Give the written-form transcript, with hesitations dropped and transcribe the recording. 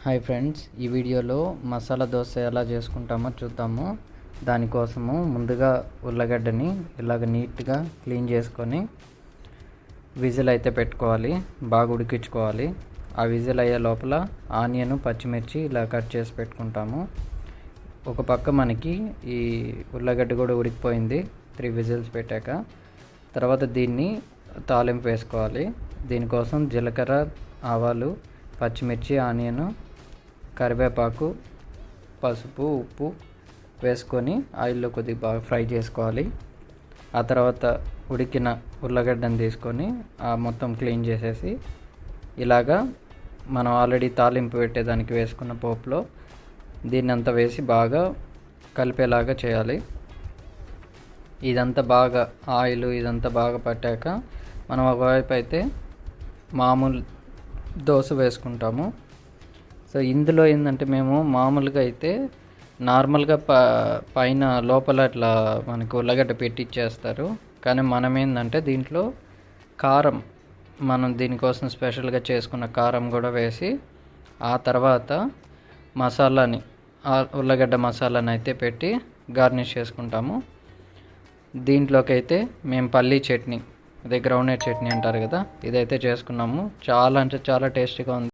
Hi friends, ఈ వీడియోలో మసాలా దోశ ఎలా చేసుకుంటామో చూద్దాము. దానికోసము ముందుగా ఉల్లగడ్డని ఇలాగ నీట్గా క్లీన్ చేసుకొని విజిల్ అయితే పెట్టుకోవాలి, బాగా ఉడికించుకోవాలి. ఆ విజిల్ అయ్యే లోపల ఆనియన్, పచ్చిమిర్చి ఇలా కట్ చేసి పెట్టుకుంటాము. ఒక పక్క మనకి ఈ ఉల్లగడ్డ కూడా ఉడికిపోయింది 3 విజిల్స్ పెట్టాక. తర్వాత దీన్ని తాలింపు వేసుకోవాలి. దీనికోసం జీలకర్ర, ఆవాలు, పచ్చిమిర్చి, ఆనియన్, కరివేపాకు, పసుపు, ఉప్పు వేసుకొని ఆయిల్లో కొద్దిగా బాగా ఫ్రై చేసుకోవాలి. ఆ తర్వాత ఉడికిన ఉల్లగడ్డను తీసుకొని మొత్తం క్లీన్ చేసేసి ఇలాగా మనం ఆల్రెడీ తాలింపు పెట్టేదానికి వేసుకున్న పోపులో దీన్ని అంతా వేసి బాగా కలిపేలాగా చేయాలి. ఇదంతా బాగా ఇదంతా బాగా పట్టాక మనం ఒకవైపు అయితే మామూలు దోశ వేసుకుంటాము. సో ఇందులో ఏంటంటే మేము మామూలుగా అయితే నార్మల్గా పైన లోపల ఇట్లా మనకు ఉల్లగడ్డ పెట్టి ఇచ్చేస్తారు. కానీ మనం ఏంటంటే దీంట్లో కారం, మనం దీనికోసం స్పెషల్గా చేసుకున్న కారం కూడా వేసి ఆ తర్వాత మసాలాని, ఉల్లగడ్డ మసాలాని అయితే పెట్టి గార్నిష్ చేసుకుంటాము. దీంట్లోకి అయితే మేము పల్లీ చట్నీ, అదే గ్రౌండ్నట్ చట్నీ అంటారు కదా, ఇదైతే చేసుకున్నాము. చాలా అంటే చాలా టేస్టీగా ఉంది.